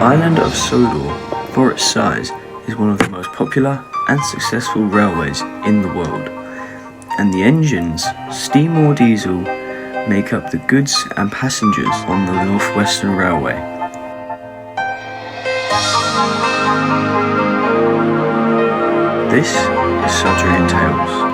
island of Sodor, for its size, is one of the most popular and successful railways in the world, and the engines, steam or diesel, make up the goods and passengers on the Northwestern Railway. This is Sudrian Tales.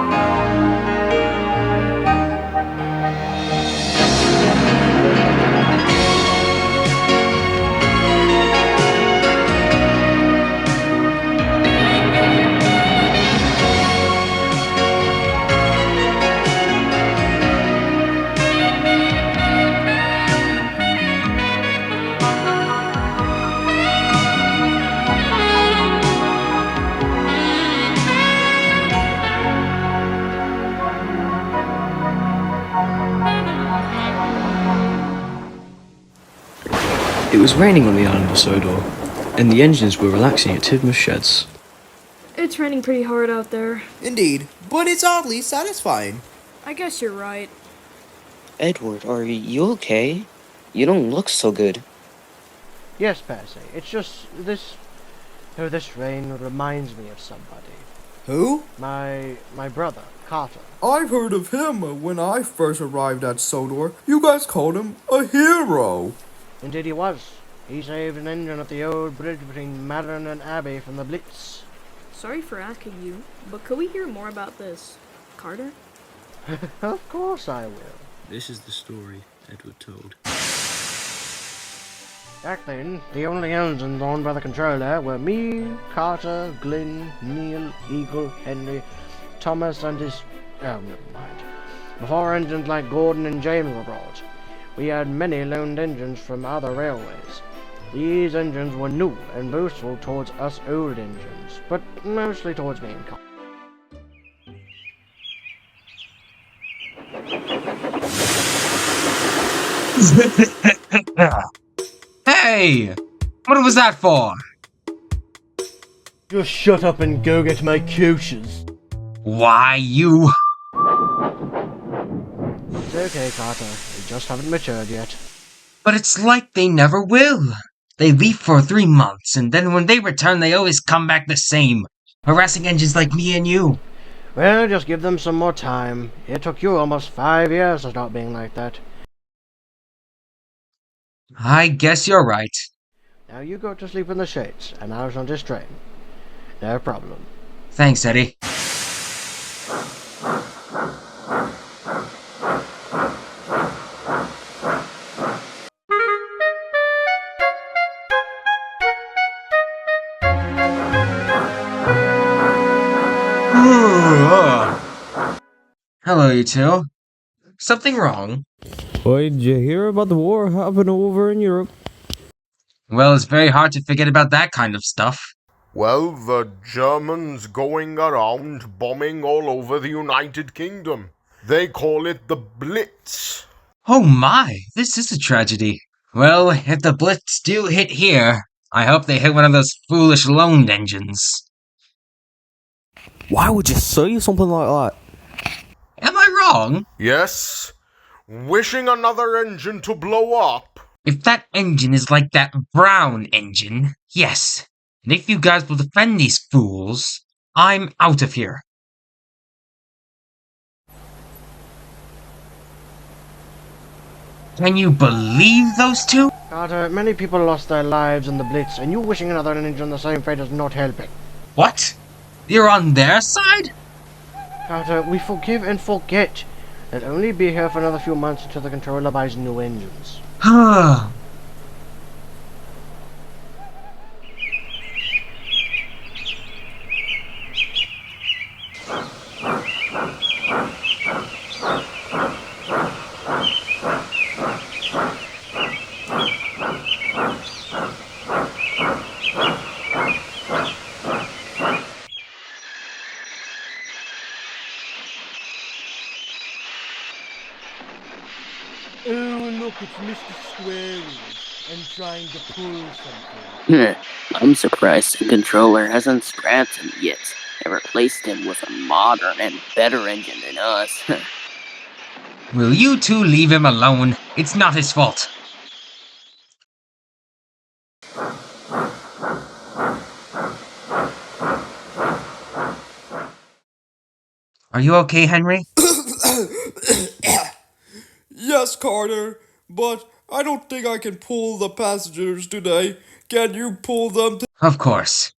It was raining on the island of Sodor, and the engines were relaxing at Tidmouth Sheds. It's raining pretty hard out there. Indeed, but it's oddly satisfying. I guess you're right. Edward, are you okay? You don't look so good. Yes, Percy. It's just this... Oh, this rain reminds me of somebody. Who? My brother, Karter. I've heard of him when I first arrived at Sodor. You guys called him a hero. Indeed he was. He saved an engine at the old bridge between Madeline and Abbey from the Blitz. Sorry for asking you, but could we hear more about this, Karter? Of course I will. This is the story Edward told. Back then, the only engines owned by the controller were me, Karter, Glynn, Neil, Eagle, Henry, Thomas and his... oh, never mind. Before engines like Gordon and James were brought, we had many loaned engines from other railways. These engines were new and boastful towards us old engines, but mostly towards me and Karter. Hey! What was that for? Just shut up and go get my couches. Why, you... It's okay, Karter. We just haven't matured yet. But it's like they never will. They leave for 3 months, and then when they return they always come back the same, harassing engines like me and you. Well, just give them some more time. It took you almost 5 years to stop being like that. I guess you're right. Now you go to sleep in the shades, and I'll on this train. No problem. Thanks, Eddie. Hello, you two. Something wrong? Why, did you hear about the war happening over in Europe? Well, it's very hard to forget about that kind of stuff. Well, the Germans going around bombing all over the United Kingdom. They call it the Blitz. Oh my, this is a tragedy. Well, if the Blitz do hit here, I hope they hit one of those foolish loaned engines. Why would you say something like that? Am I wrong? Yes, wishing another engine to blow up. If that engine is like that brown engine, yes. And if you guys will defend these fools, I'm out of here. Can you believe those two? Karter, many people lost their lives in the Blitz, and you wishing another engine the same fate is not helping. What? You're on their side? Karter, we forgive and forget. They'll only be here for another few months until the controller buys new engines. Oh, look, it's Mr. Squares. I'm trying to pull something. I'm surprised the controller hasn't scrapped him yet and replaced him with a modern and better engine than us. Will you two leave him alone? It's not his fault. Are you okay, Henry? Yes, Carter, but I don't think I can pull the passengers today. Can you pull them? Of course.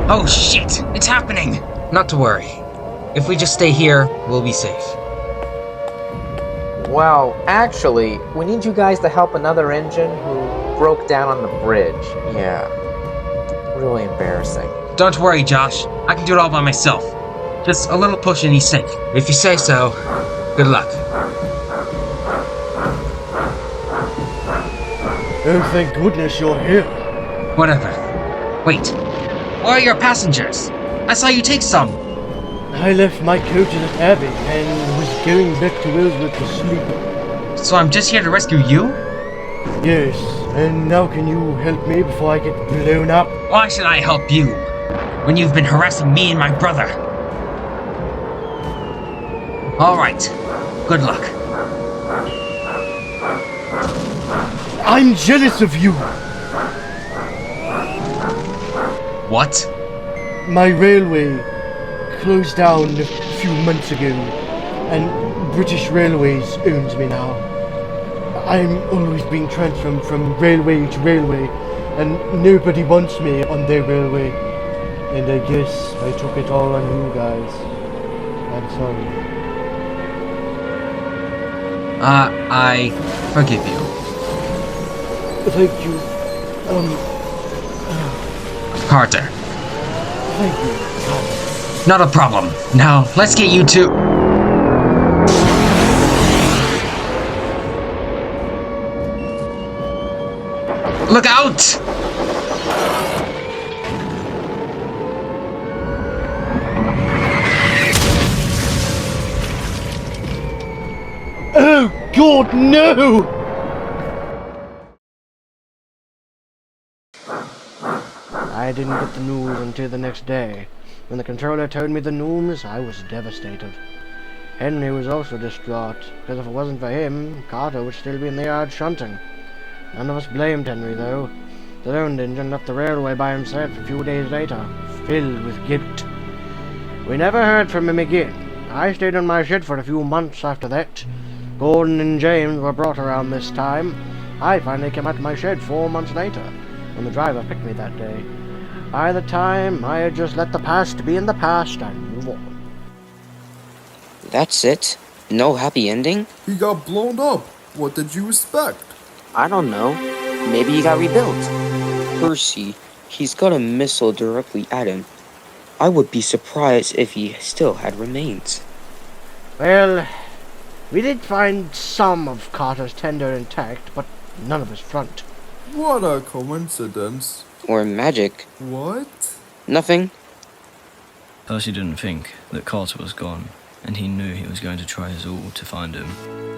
Oh shit! It's happening! Not to worry. If we just stay here, we'll be safe. Well, actually, we need you guys to help another engine who broke down on the bridge. Yeah. Really embarrassing. Don't worry, Josh. I can do it all by myself. Just a little push and he's safe. If you say so, good luck. Oh, thank goodness you're here. Whatever. Wait. Where are your passengers? I saw you take some. I left my coaches at Abbey and was going back to Ellsworth to sleep. So I'm just here to rescue you? Yes, and now can you help me before I get blown up? Why should I help you? When you've been harassing me and my brother. Alright. Good luck. I'm jealous of you! What? My railway closed down a few months ago, and British Railways owns me now. I'm always being transferred from railway to railway, and nobody wants me on their railway. And I guess I took it all on you guys. I'm sorry. I forgive you. Thank you. Karter. Thank you, Carter. Not a problem. Now, let's get you to... Look out! Oh, God, no! I didn't get the news until the next day. When the controller told me the news, I was devastated. Henry was also distraught, because if it wasn't for him, Carter would still be in the yard shunting. None of us blamed Henry, though. The lone engine left the railway by himself a few days later, filled with guilt. We never heard from him again. I stayed on my shed for a few months after that. Gordon and James were brought around this time. I finally came out to my shed 4 months later, when the driver picked me that day. By the time, I had just let the past be in the past and move on. That's it? No happy ending? He got blown up. What did you expect? I don't know. Maybe he got rebuilt. Percy, he's got a missile directly at him. I would be surprised if he still had remains. Well, we did find some of Carter's tender intact, but none of his front. What a coincidence. Or magic. What? Nothing. Percy didn't think that Carter was gone, and he knew he was going to try his all to find him.